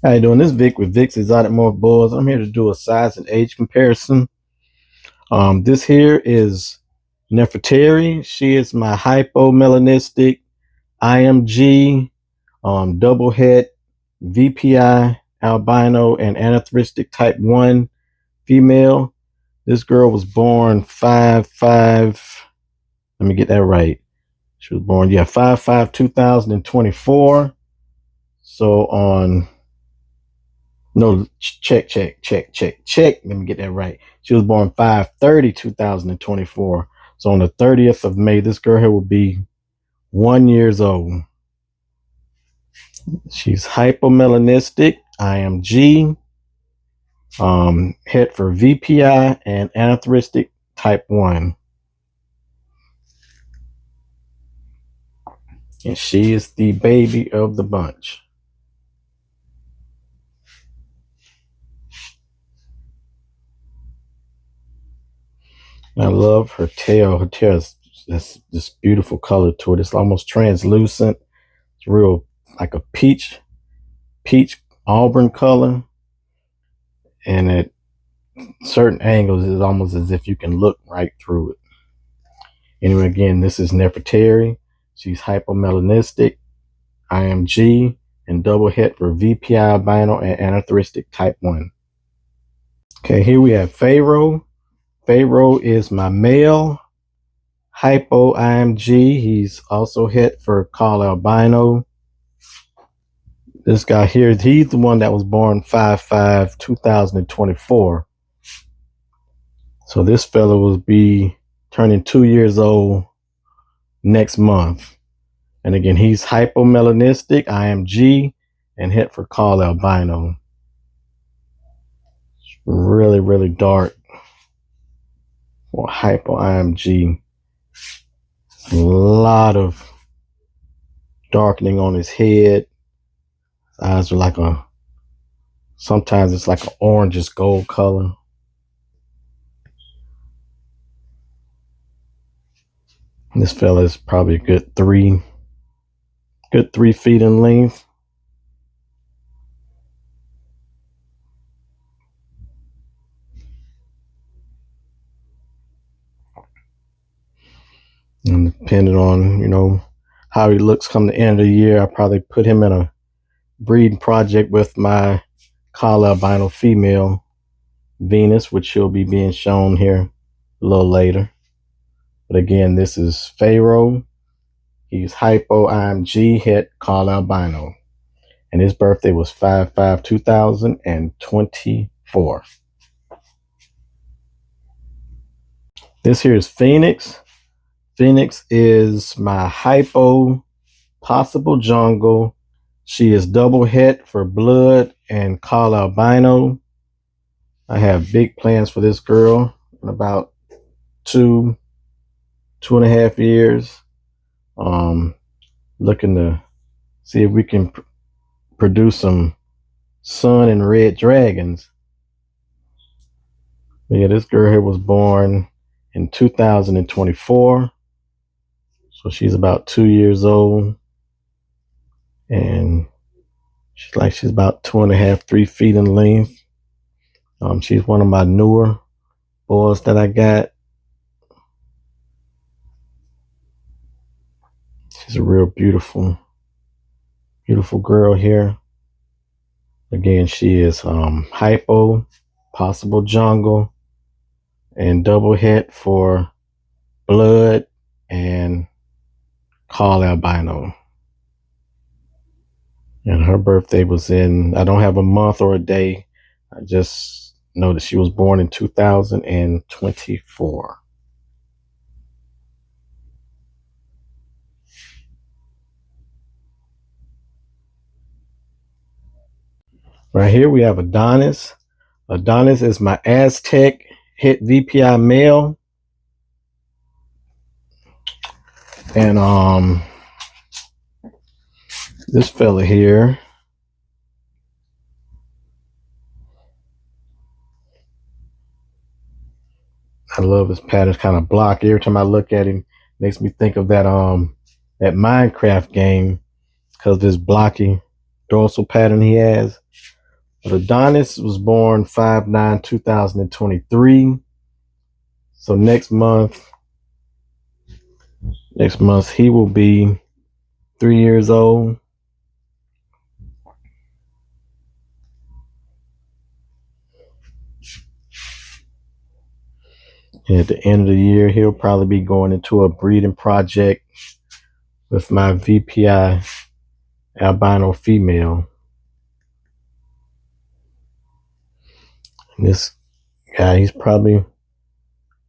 How you doing? This is Vic with Vic's Exotic Morph Boys. I'm here to do a size and age comparison. This here is Nefertari. She is my hypomelanistic IMG double het VPI albino and anatheristic type 1 female. This girl was born 5/5. Let me get that right. She was born 5/5 2024. So on No, check. Let me get that right. She was born 5/30, 2024. So on the 30th of May, this girl here will be 1 year old. She's hypomelanistic, IMG, het for VPI and anatheristic type 1. And she is the baby of the bunch. I love her tail. Her tail is this beautiful color to it. It's almost translucent. It's real like a peach auburn color. And at certain angles, it's almost as if you can look right through it. Anyway, again, this is Nefertari. She's hypomelanistic, IMG, and double het for VPI albino and anatheristic type 1. Okay, here we have Pharaoh. Pharaoh is my male hypo IMG. He's also het for call albino. This guy here, he's the one that was born 5/5 2024. So this fellow will be turning 2 years old next month. And again, he's hypomelanistic IMG and het for call albino. It's really dark. Or hypo IMG. A lot of darkening on his head. His eyes are like sometimes it's like an orangish gold color. This fella is probably a good 3 feet in length. And depending on, how he looks come the end of the year, I'll probably put him in a breeding project with my call albino female, Venus, which she'll be being shown here a little later. But again, this is Pharaoh. He's hypo IMG het call albino. And his birthday was 5/5 2024. This here is Phoenix. Phoenix is my hypo possible jungle. She is double het for blood and call albino. I have big plans for this girl in about 2.5 years. Looking to see if we can produce some sun and red dragons. But yeah, this girl here was born in 2024. So she's about 2 years old. And she's about 2.5, 3 feet in length. She's one of my newer boys that I got. She's a real beautiful girl here. Again, she is hypo, possible jungle, and double het for blood and call albino. And her birthday was I don't have a month or a day. I just know that she was born in 2024. Right here we have Adonis. Adonis is my Aztec het VPI male. And this fella here, I love his pattern. It's kind of blocky. Every time I look at him, makes me think of that Minecraft game because of his blocky dorsal pattern he has. But Adonis was born 5/9/2023. So next month he will be 3 years old. And at the end of the year, he'll probably be going into a breeding project with my VPI albino female. And this guy, he's probably a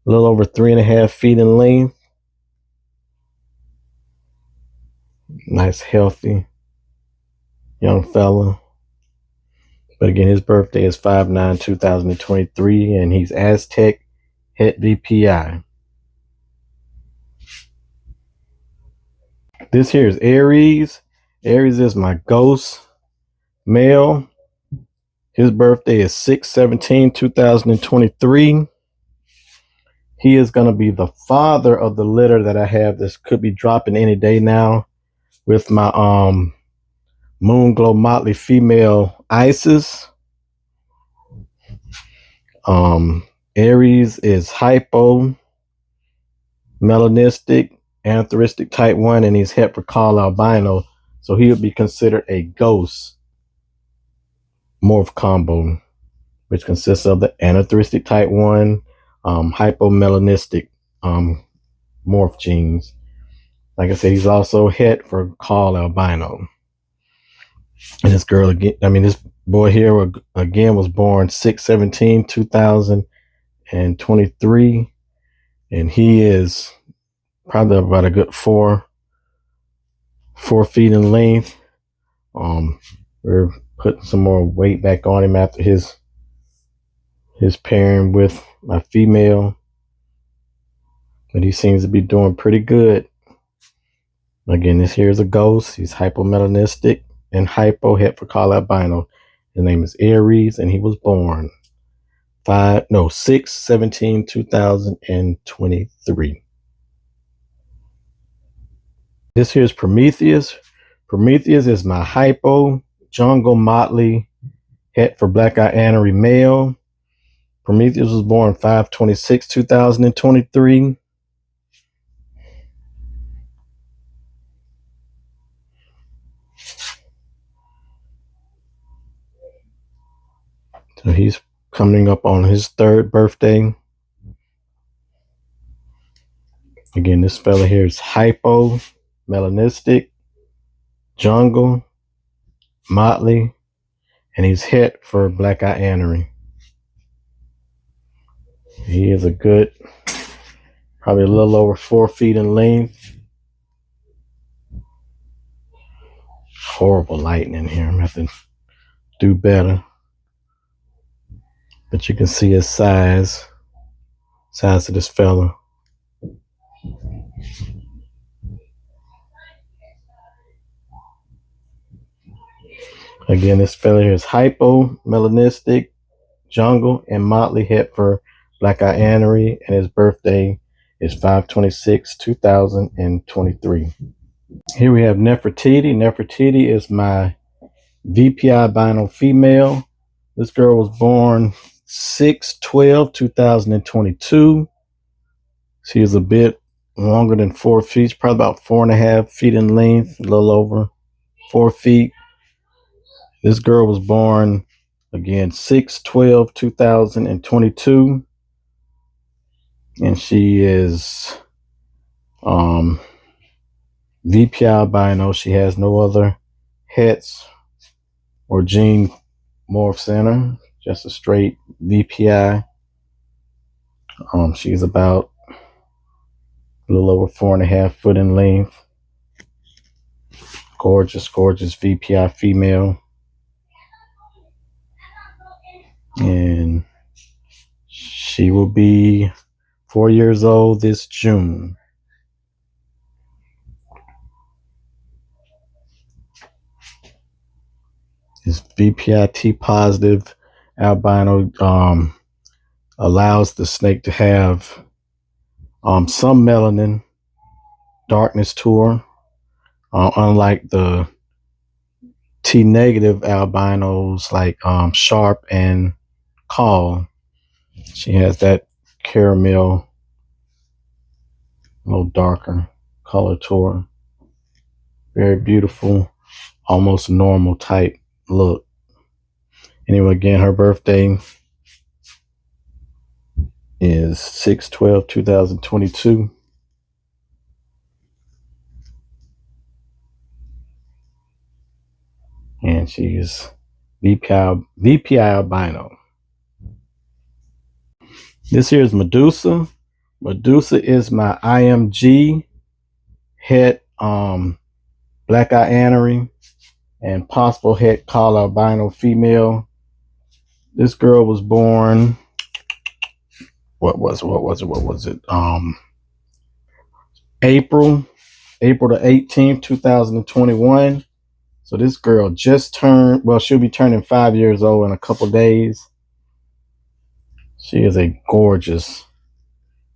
little over 3.5 feet in length. Nice, healthy young fella. But again, his birthday is 5/9/2023, and he's Aztec Het VPI. This here is Aries. Aries is my ghost male. His birthday is 6/17/2023. He is going to be the father of the litter that I have. This could be dropping any day now with my Moon Glow Motley female Isis. Aries is hypo, melanistic, antheristic type 1, and he's het for call albino. So he would be considered a ghost morph combo, which consists of the antheristic type 1, hypomelanistic morph genes. Like I said, he's also het for call albino. And this girl again, this boy here again was born 6/17/2023, and he is probably about a good 4 feet in length. We're putting some more weight back on him after his pairing with my female, but he seems to be doing pretty good. Again, this here is a ghost. He's hypomelanistic and hypo, het for call albino. His name is Aries, and he was born 6/17/2023. This here is Prometheus. Prometheus is my hypo jungle motley het for black eye anery male. Prometheus was born 5/26/2023. So he's coming up on his 3rd birthday. Again, this fella here is hypo, melanistic, jungle, motley, and he's het for black eye anery. He is a good, probably a little over 4 feet in length. Horrible lighting in here. I'm going to have to do better. But you can see his size of this fella. Again, this fella here is hypo, melanistic, jungle, and motley het for black eye anery, and his birthday is 5/26/2023. Here we have Nefertari. Nefertari is my VPI albino female. This girl was born 6/12/2022. She is a bit longer than 4 feet, probably about 4.5 feet in length, a little over 4 feet. This girl was born again 6/12/2022, and she is VPI albino. She has no other hets or gene morphs in her, just a straight VPI. She's about a little over 4.5 foot in length. Gorgeous VPI female. And she will be 4 years old this June. This VPI T positive albino allows the snake to have some melanin darkness to her, unlike the T negative albinos like Sharp and Call. She has that caramel, a little darker color to her. Very beautiful, almost normal type look. Anyway, again, her birthday is 6/12/2022. And she's VPI albino. This here is Medusa. Medusa is my IMG het black eye anery and possible het call albino female. This girl was born, what was it? April the 18th, 2021. So this girl just turned, well, she'll be turning 5 years old in a couple days. She is a gorgeous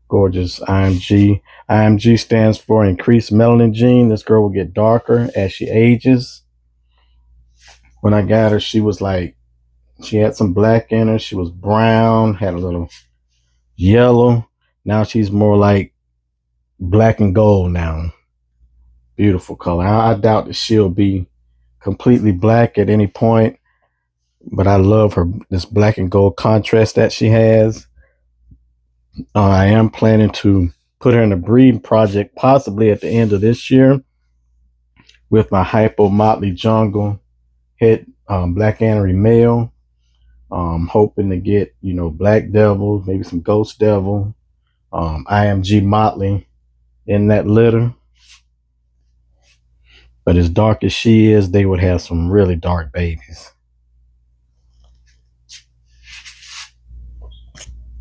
IMG. IMG stands for increased melanin gene. This girl will get darker as she ages. When I got her, she was like, she had some black in her. She was brown, had a little yellow. Now she's more like black and gold now. Beautiful color. I doubt that she'll be completely black at any point, but I love her, this black and gold contrast that she has. I am planning to put her in a breeding project possibly at the end of this year with my Hypo Motley Jungle het black anery male. Hoping to get, Black Devil, maybe some Ghost Devil, IMG Motley in that litter. But as dark as she is, they would have some really dark babies.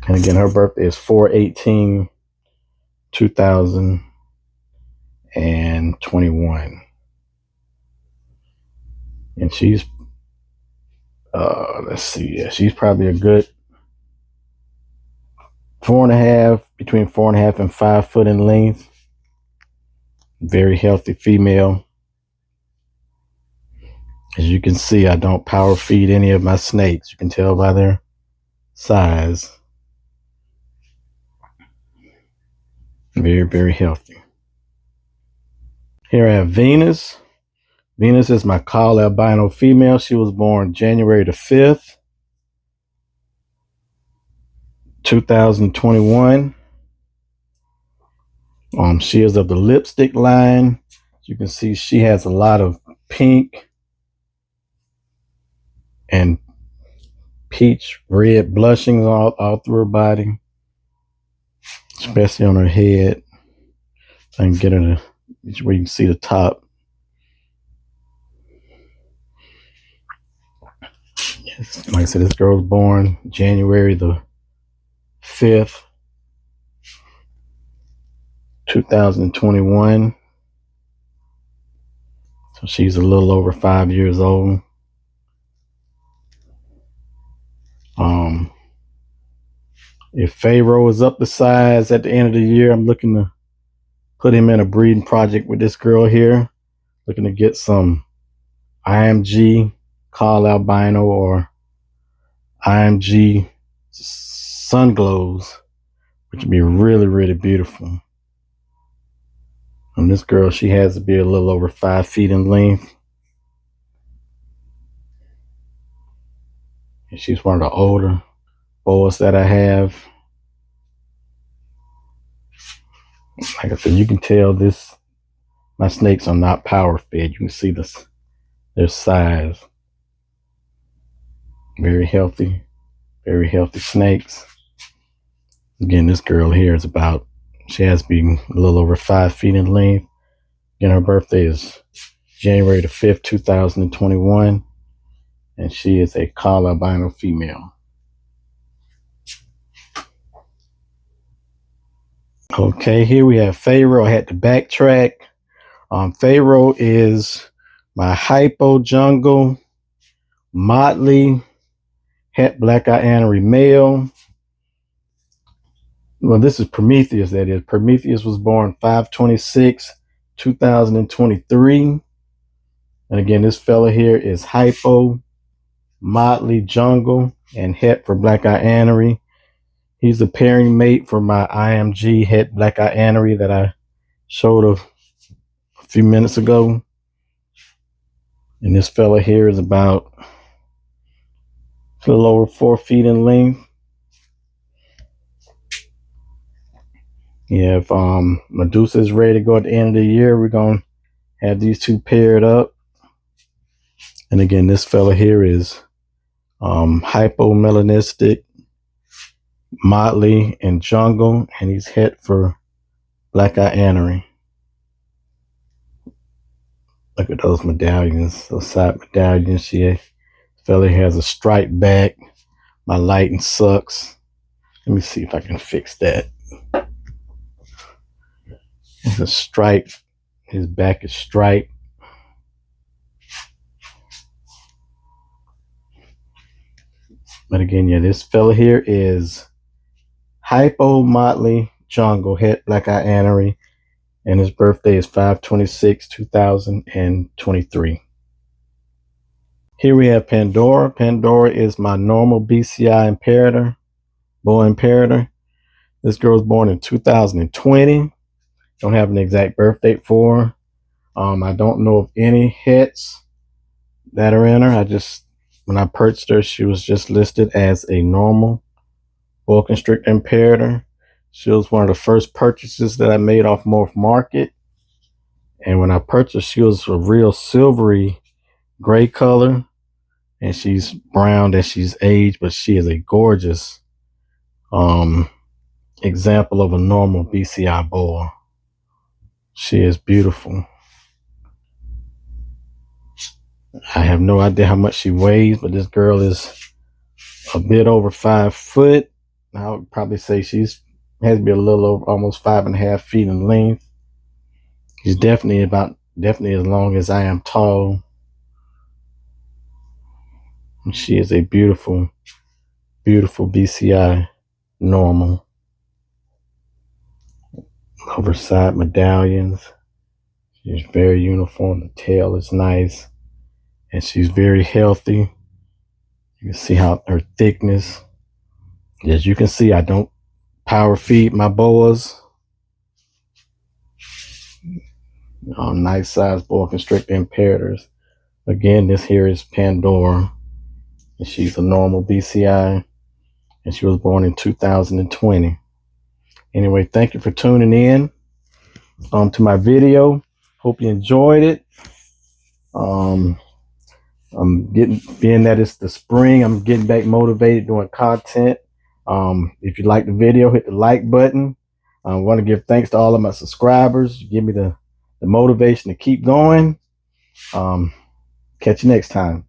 And again, her birthday is 4/18/2021. And she's, let's see, yeah, she's probably a good 4.5, between 4.5 and 5 foot in length. Very healthy female. As you can see, I don't power feed any of my snakes. You can tell by their size. Very, very healthy. Here I have Venus. Venus is my Call albino female. She was born January the 5th, 2021. She is of the lipstick line. You can see she has a lot of pink and peach red blushings all through her body, especially on her head. I can get her to where you can see the top. Yes, like I said, this girl was born January the 5th, 2021. So she's a little over 5 years old. If Pharaoh is up to size at the end of the year, I'm looking to put him in a breeding project with this girl here. Looking to get some IMG Call albino or IMG sun glows, which would be really, really beautiful. And this girl, she has to be a little over 5 feet in length. And she's one of the older boas that I have. Like I said, you can tell my snakes are not power fed. You can see their size. Very healthy snakes. Again, this girl here is she has to be a little over 5 feet in length. Again, her birthday is January the 5th, 2021. And she is a Call albino female. Okay, here we have Pharaoh. I had to backtrack. Pharaoh is my Hypo Jungle Motley het black eye anery male. Well, this is Prometheus, that is. Prometheus was born 5/26/2023. And again, this fella here is Hypo, Motley Jungle, and Het for Black Eye Anery. He's a pairing mate for my IMG Het Black Eye Anery that I showed a few minutes ago. And this fella here is about a little over 4 feet in length. Yeah, if Medusa is ready to go at the end of the year, we're going to have these two paired up. And again, this fella here is Hypomelanistic, Motley, and Jungle, and he's Het for Black Eye Anery. Look at those medallions, those side medallions. This fella has a striped back. My lighting sucks. Let me see if I can fix that. It's a stripe. His back is striped. But again, yeah, this fella here is Hypo Motley Jungle Het Black Eye Anery, and his birthday is 5/26/2023. Here we have Pandora. Pandora is my normal BCI Imperator, boy Imperator. This girl was born in 2020. Don't have an exact birth date for her. I don't know of any hits that are in her. When I purchased her, she was just listed as a normal boa constrictor Imperator. She was one of the first purchases that I made off Morph Market. And when I purchased, she was a real silvery gray color. And she's brown as she's aged, but she is a gorgeous example of a normal BCI boa. She is beautiful. I have no idea how much she weighs, but this girl is a bit over 5 foot. I would probably say has to be a little over almost 5.5 feet in length. She's definitely as long as I am tall. And she is a beautiful, beautiful BCI normal. Oversized medallions. She's very uniform. The tail is nice. And she's very healthy. You can see how her thickness. As you can see, I don't power feed my boas. Nice size boa constrictor Imperators. Again, this here is Pandora. And she's a normal BCI. And she was born in 2020. Anyway, thank you for tuning in to my video. Hope you enjoyed it. Being that it's the spring, I'm getting back motivated doing content. If you like the video, hit the like button. I want to give thanks to all of my subscribers. Give me the motivation to keep going. Catch you next time.